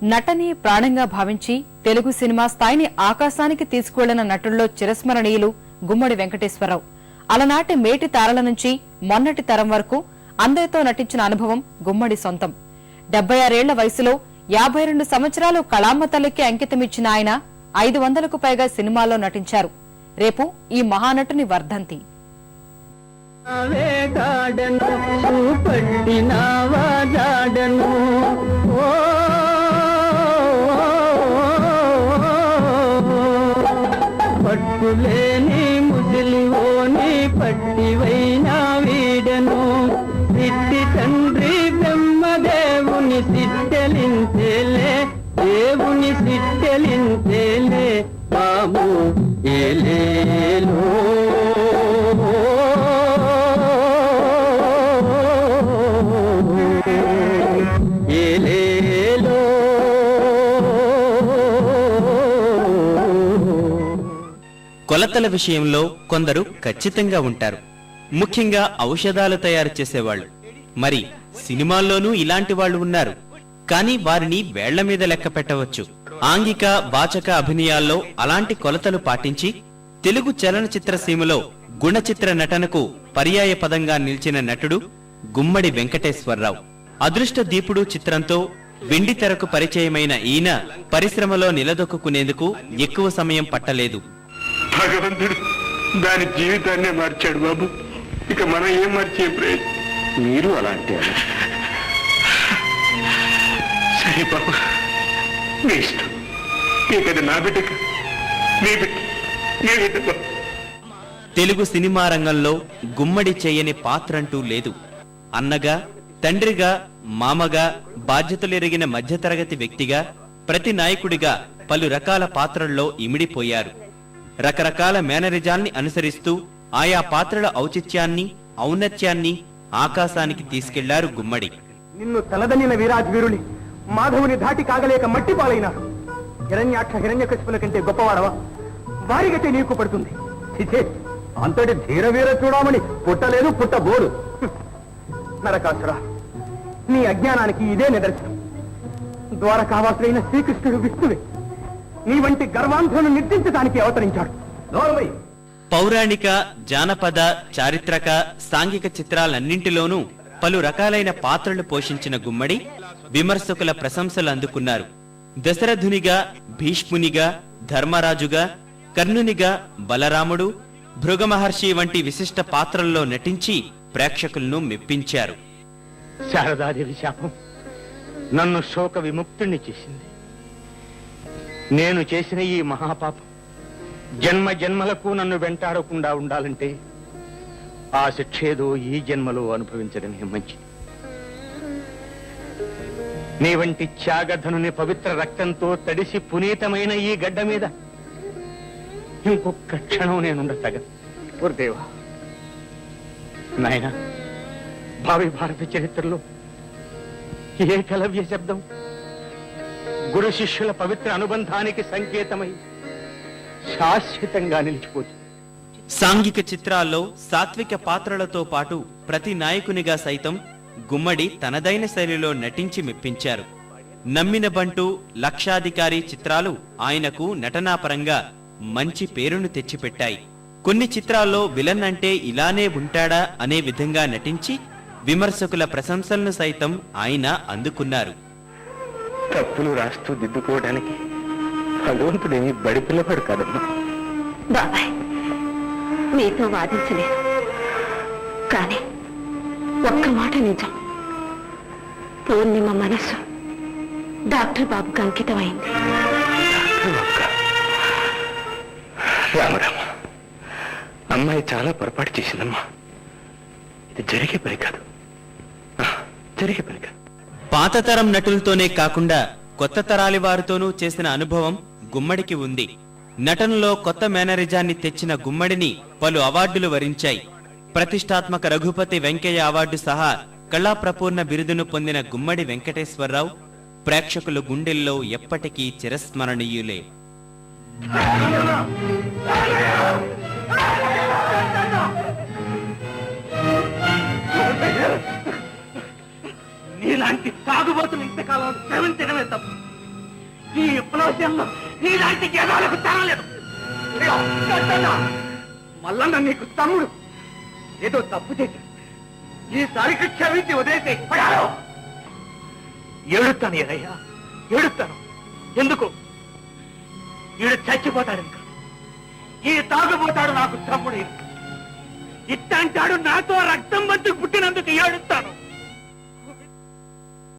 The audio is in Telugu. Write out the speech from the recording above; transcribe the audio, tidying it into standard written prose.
నటని ప్రాణంగా భావించి తెలుగు సినిమా స్థాయిని ఆకాశానికి తీసుకువెళ్లిన నటుల్లో చిరస్మరణీయులు గుమ్మడి వెంకటేశ్వరరావు. అలనాటి మేటి తారల నుంచి మొన్నటి తరం వరకు అందరితో నటించిన అనుభవం గుమ్మడి సొంతం. 76 ఏళ్ల వయసులో 52 సంవత్సరాలు కళామ్మ తల్లికి అంకితమిచ్చిన ఆయన 500కు పైగా సినిమాల్లో నటించారు. రేపు ఈ మహానటుని వర్ధంతి. పట్టులేని ముసలివోని పట్టివైనా వీడను సిద్ధి తండ్రి బ్రహ్మదేవుని సిద్ధలింతేలే దేవుని సిద్ధలింతేలే బాబు ఏలేలో ఏలేలో. కొలతల విషయంలో కొందరు ఖచ్చితంగా ఉంటారు, ముఖ్యంగా ఔషధాలు తయారు చేసేవాళ్లు. మరి సినిమాల్లోనూ ఇలాంటి వాళ్లు ఉన్నారు, కానీ వారిని వేళ్ల మీద లెక్క పెట్టవచ్చు. ఆంగిక వాచక అభినయాల్లో అలాంటి కొలతలు పాటించి తెలుగు చలనచిత్ర సీమలో గుణచిత్ర నటనకు పర్యాయ పదంగా నిలిచిన నటుడు గుమ్మడి వెంకటేశ్వరరావు. అదృష్ట దీపుడు చిత్రంతో వెండి తెరకు పరిచయమైన ఈయన పరిశ్రమలో నిలదొక్కునేందుకు ఎక్కువ సమయం పట్టలేదు. భగవంతుడు దాని జీవితాన్నే మార్చాడు బాబు. ఇక మనం ఏం మార్చే ప్రయత్నం. మీరు అలాంటి సరే బాబు, మీ ఇష్టం. మీకది నా బిడ్డక మీ బిడ్డ. తెలుగు సినిమా రంగంలో గుమ్మడి చేయని పాత్రంటూ లేదు. అన్నగా, తండ్రిగా, మామగా, బాధ్యతలెరిగిన మధ్యతరగతి వ్యక్తిగా, ప్రతి నాయకుడిగా పలు రకాల పాత్రల్లో ఇమిడిపోయారు. రకరకాల మేనరిజాల్ని అనుసరిస్తూ ఆయా పాత్రల ఔచిత్యాన్ని, ఔన్నత్యాన్ని ఆకాశానికి తీసుకెళ్లారు గుమ్మడి. నిన్ను తలదన్నిన వీరాజ్వీరుని మాధవుని ధాటి కాగలేక మట్టిపాలైనారు. హిరణ్యాక్ష హిరణ్యకశిపుల కంటే గొప్పవాడవా? వారిగతే నీకు పడుతుంది. అంతటి ధీరవీర చూడమని పుట్టలేదు, పుట్టబోరు. నరకాసురా, నీ అజ్ఞానానికి ఇదే నిదర్శనం. ద్వారకావాసులైన శ్రీకృష్ణుడు విష్ణువే నీ వంటి గర్వాంధులను నిర్దించడానికి అవతరించాడు. పౌరాణిక, జానపద, చారిత్రక, సాంఘిక చిత్రాలన్నింటిలోనూ పలు రకాలైన పాత్రలు పోషించిన గుమ్మడి విమర్శకుల ప్రశంసలు అందుకున్నారు. దశరథునిగా, భీష్మునిగా, ధర్మరాజుగా, కర్ణునిగా, బలరాముడు, భృగమహర్షి వంటి విశిష్ట పాత్రల్లో నటించి ప్రేక్షకులను మెప్పించారు. శారదాదేవి శాపం నన్ను శోక విముక్తుణ్ణి చేసింది. నేను చేసిన ఈ మహాపాపం జన్మ జన్మలకు నన్ను వెంటాడకుండా ఉండాలంటే ఆ శిక్షేదో ఈ జన్మలో అనుభవించడమే మంచిది. నీ వంటి త్యాగధనుని పవిత్ర రక్తంతో తడిసి పునీతమైన ఈ గడ్డ మీద ఇంకొక క్షణం నేనుండతగ. గురుదేవా, నాయన, భావి భారత చరిత్రలో ఏకలవ్య శబ్దం గురు శిష్యుల పవిత్ర అనుబంధానికి సంకేతమై శాశ్వతంగా నిలిచిపోతుంది. సాంఘిక చిత్రాల్లో సాత్విక పాత్రలతో పాటు ప్రతి నాయకునిగా సైతం గుమ్మడి తనదైన శైలిలో నటించి మెప్పించారు. నమ్మిన బంటు, లక్షాధికారి చిత్రాలు ఆయనకు నటనాపరంగా మంచి పేరును తెచ్చిపెట్టాయి. కొన్ని చిత్రాల్లో విలన్ అంటే ఇలానే ఉంటాడా అనే విధంగా నటించి విమర్శకుల ప్రశంసలను సైతం ఆయన అందుకున్నారు. తప్పులు రాస్తూ దిద్దుకోవడానికి భగవంతుడేమి బడి పిల్లవాడు కాదమ్మా. బాబాయ్, మీతో వాదించలేదు, కానీ ఒక్క మాట నిజం. పూర్ణిమ మనస్సు డాక్టర్ బాబుకి అంకితమైంది. రామరామ, అమ్మాయి చాలా పొరపాటు చేసిందమ్మా. ఇది జరిగే పని కాదు, జరిగే పని కాదు. పాత తరం నటులతోనే కాకుండా కొత్త తరాలి వారితోనూ చేసిన అనుభవం గుమ్మడికి ఉంది. నటనలో కొత్త మేనరిజాన్ని తెచ్చిన గుమ్మడిని పలు అవార్డులు వరించాయి. ప్రతిష్టాత్మక రఘుపతి వెంకయ్య అవార్డు సహా కళాప్రపూర్ణ బిరుదును పొందిన గుమ్మడి వెంకటేశ్వరరావు ప్రేక్షకుల గుండెల్లో ఎప్పటికీ చిరస్మరణీయులే. నీలాంటి తాగుబోతులు ఇంతకాలం శ్రమించడమే తప్పు. ఈ విప్లవశంలో నీలాంటి జనాలకు తరలేదు. మల్లన్న నీకు తమ్ముడు ఏదో తప్పు చేశాడు. ఈసారికి క్షమించి వదిలేసి ఏడుస్తాను ఏదయ్యా, ఏడుస్తాను. ఎందుకు? ఈడు చచ్చిపోతాడని కాదు, ఈ తాగుపోతాడు నాకు తమ్ముడు. ఇట్టంటాడు నాతో రక్తం వంతు పుట్టినందుకు ఏడుస్తాను.